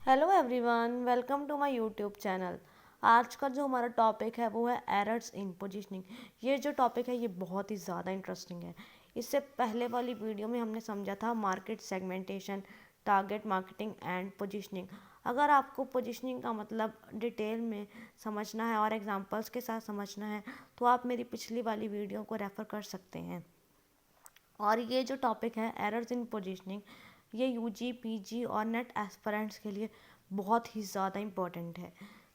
Hello everyone, welcome to my YouTube channel. आज का जो हमारा टॉपिक है वो है एरर्स इन पोजीशनिंग। ये जो टॉपिक है ये बहुत ही ज़्यादा इंटरेस्टिंग है। इससे पहले वाली वीडियो में हमने समझा था market segmentation, target marketing and positioning. अगर आपको पोजीशनिंग का मतलब डिटेल में समझना है और एग्जांपल्स के साथ समझना है तो आप मेरी पिछली वाली वीडियो को रेफ़र कर सकते हैं। और ये जो टॉपिक है एरर्स इन पोजीशनिंग, ये यूजी, पीजी और नेट एस्पिरेंट्स के लिए बहुत ही ज़्यादा इम्पोर्टेंट है।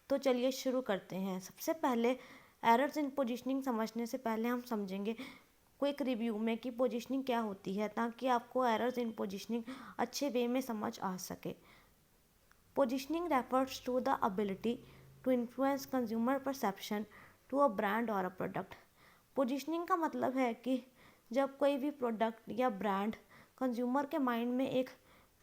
तो चलिए शुरू करते हैं। सबसे पहले एरर्स इन पोजीशनिंग समझने से पहले हम समझेंगे क्विक रिव्यू में कि पोजीशनिंग क्या होती है, ताकि आपको एरर्स इन पोजीशनिंग अच्छे वे में समझ आ सके। Positioning refers to the ability to influence consumer perception to a brand or a product. Positioning का मतलब है कि जब कोई भी प्रोडक्ट या ब्रांड कंज्यूमर के माइंड में एक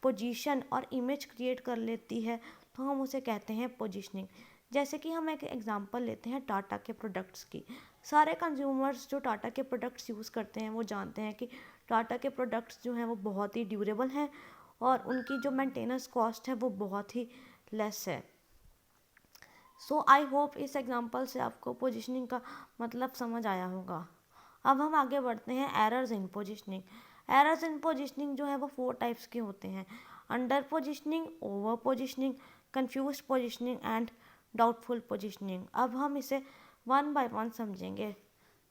पोजीशन और इमेज क्रिएट कर लेती है तो हम उसे कहते हैं पोजीशनिंग। जैसे कि हम एक एग्जांपल लेते हैं टाटा के प्रोडक्ट्स की। सारे कंज्यूमर्स जो टाटा के प्रोडक्ट्स यूज़ करते हैं वो जानते हैं कि टाटा के प्रोडक्ट्स जो हैं वो बहुत ही ड्यूरेबल हैं और उनकी जो मेंटेनेंस कॉस्ट है वो बहुत ही लेस है। सो आई होप इस एग्जांपल से आपको पोजीशनिंग का मतलब समझ आया होगा। अब हम आगे बढ़ते हैं errors in positioning. Errors in positioning जो है वो 4 टाइप्स के होते हैं: under positioning, over positioning, confuse positioning and doubtful positioning. अब हम इसे वन बाय वन समझेंगे।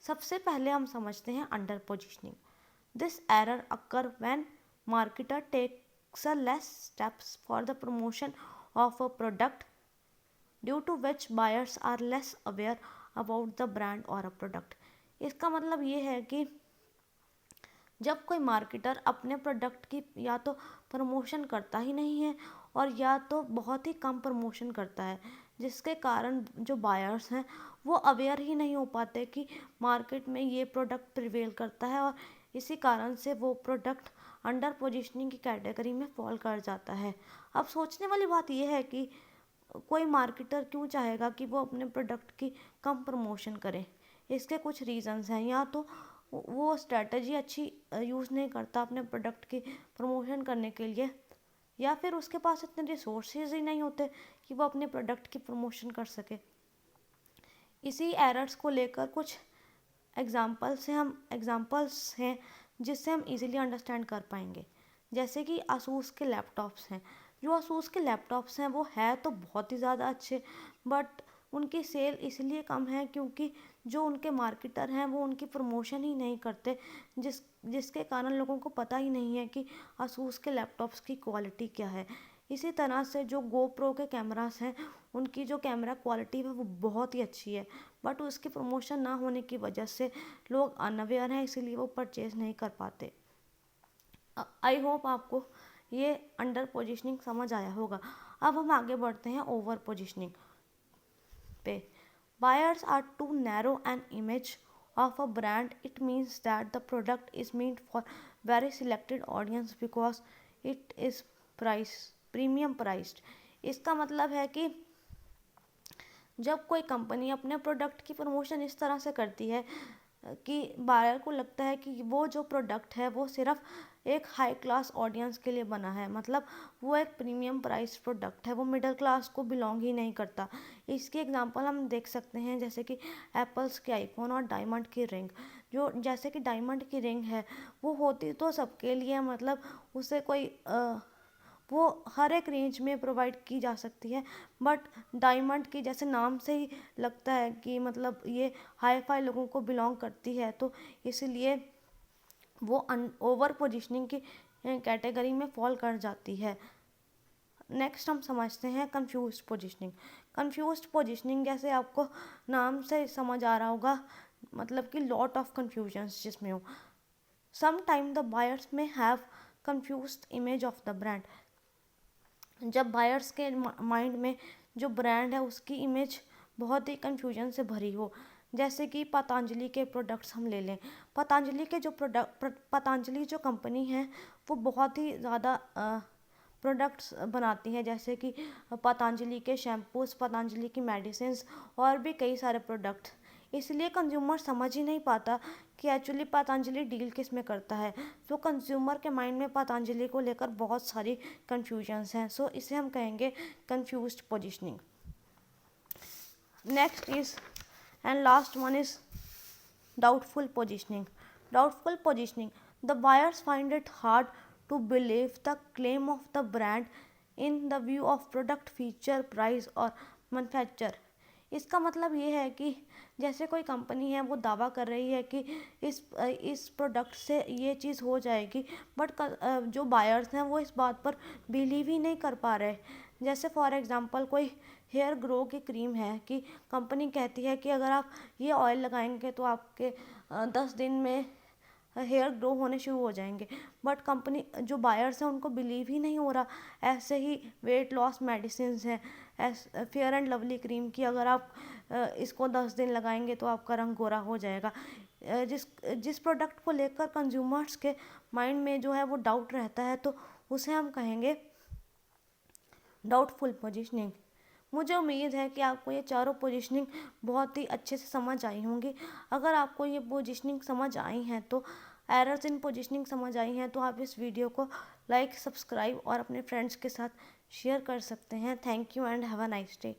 सबसे पहले हम समझते हैं under positioning. This error occur when marketer takes a less steps for the promotion of a product due to which buyers are less aware about the brand or a product। इसका मतलब ये है कि जब कोई मार्केटर अपने product की या तो प्रमोशन करता ही नहीं है और या तो बहुत ही कम प्रमोशन करता है, जिसके कारण जो बायर्स हैं वो अवेयर ही नहीं हो पाते कि मार्केट में ये प्रोडक्ट प्रिवेल करता है, और इसी कारण से वो प्रोडक्ट अंडर पोजीशनिंग की कैटेगरी में फॉल कर जाता है। अब सोचने वाली बात यह है कि कोई मार्केटर क्यों चाहेगा कि वो अपने प्रोडक्ट की कम प्रमोशन करे। इसके कुछ रीज़न्स हैं। या तो वो स्ट्रेटजी अच्छी यूज़ नहीं करता अपने प्रोडक्ट की प्रमोशन करने के लिए, या फिर उसके पास इतने रिसोर्सेज ही नहीं होते कि वो अपने प्रोडक्ट की प्रमोशन कर सके। इसी एरर्स को लेकर कुछ एग्जांपल्स हैं जिससे हम इजीली अंडरस्टैंड कर पाएंगे। जैसे कि asus के लैपटॉप्स हैं। जो asus के लैपटॉप्स हैं वो है तो बहुत ही ज़्यादा अच्छे, बट उनकी सेल इसलिए कम है क्योंकि जो उनके मार्केटर हैं वो उनकी प्रमोशन ही नहीं करते, जिसके कारण लोगों को पता ही नहीं है कि asus के लैपटॉप्स की क्वालिटी क्या है। इसी तरह से जो गोप्रो के कैमरास हैं उनकी जो कैमरा क्वालिटी है वो बहुत ही अच्छी है, बट उसकी प्रमोशन ना होने की वजह से लोग अनअवेयर हैं, इसीलिए वो परचेज़ नहीं कर पाते। आई होप आपको ये अंडर पोजीशनिंग समझ आया होगा। अब हम आगे बढ़ते हैं ओवर पोजीशनिंग पे। Buyers are too narrow an image of a brand. It means that the product is meant for very selected audience because it is premium priced। इसका मतलब है कि जब कोई कंपनी अपने प्रोडक्ट की प्रमोशन इस तरह से करती है कि बायर को लगता है कि वो जो प्रोडक्ट है वो सिर्फ एक हाई क्लास ऑडियंस के लिए बना है, मतलब वो एक प्रीमियम प्राइस प्रोडक्ट है, वो मिडिल क्लास को बिलोंग ही नहीं करता। इसकी एग्जांपल हम देख सकते हैं जैसे कि एप्पल्स के आईफोन और डायमंड की रिंग। जो जैसे कि डायमंड की रिंग है वो होती तो सबके लिए, मतलब उसे कोई वो हर एक रेंज में प्रोवाइड की जा सकती है, बट डायमंड की जैसे नाम से ही लगता है कि मतलब ये हाई फाई लोगों को बिलोंग करती है, तो इसलिए वो ओवर पोजीशनिंग की कैटेगरी में फॉल कर जाती है। नेक्स्ट हम समझते हैं कंफ्यूज पोजीशनिंग। कंफ्यूज पोजीशनिंग जैसे आपको नाम से समझ आ रहा होगा, मतलब कि लॉट ऑफ कन्फ्यूजन्स जिसमें हो। सम टाइम द बायर्स में have confused image of the brand. जब बायर्स के माइंड में जो ब्रांड है उसकी इमेज बहुत ही कन्फ्यूजन से भरी हो, जैसे कि पतंजलि के प्रोडक्ट्स हम ले लें। पतंजलि जो कंपनी है वो बहुत ही ज़्यादा प्रोडक्ट्स बनाती हैं, जैसे कि पतंजलि के शैम्पूज़, पतंजलि की मेडिसिन्स और भी कई सारे प्रोडक्ट्स। इसलिए कंज्यूमर समझ ही नहीं पाता कि एक्चुअली पतंजलि डील किस में करता है। तो कंज्यूमर के माइंड में पतंजलि को लेकर बहुत सारी कन्फ्यूजन्स हैं। सो इसे हम कहेंगे confused positioning. Next is and last one is doubtful positioning. Doubtful positioning. The buyers find it hard to believe the claim of the brand in the view of product feature, price और manufacture. इसका मतलब ये है कि जैसे कोई company है वो दावा कर रही है कि इस प्रोडक्ट से ये चीज़ हो जाएगी, बट जो बायर्स हैं वो इस बात पर बिलीव ही नहीं कर पा रहे। जैसे फॉर एग्जांपल कोई हेयर ग्रो की क्रीम है कि कंपनी कहती है कि अगर आप ये ऑयल लगाएंगे तो आपके 10 दिन में हेयर ग्रो होने शुरू हो जाएंगे, बट कंपनी जो बायर्स हैं उनको बिलीव ही नहीं हो रहा। ऐसे ही वेट लॉस मेडिसिन हैं, फेयर एंड लवली क्रीम की अगर आप इसको 10 दिन लगाएंगे तो आपका रंग गोरा हो जाएगा। जिस प्रोडक्ट को लेकर कंज्यूमर्स के माइंड में जो है वो डाउट रहता है, तो उसे हम कहेंगे डाउटफुल पोजीशनिंग। मुझे उम्मीद है कि आपको ये चारों पोजीशनिंग बहुत ही अच्छे से समझ आई होंगी। अगर आपको ये पोजीशनिंग समझ आई हैं तो एरर्स इन पोजीशनिंग समझ आई हैं तो आप इस वीडियो को लाइक, सब्सक्राइब और अपने फ्रेंड्स के साथ शेयर कर सकते हैं। Thank you and have a nice day.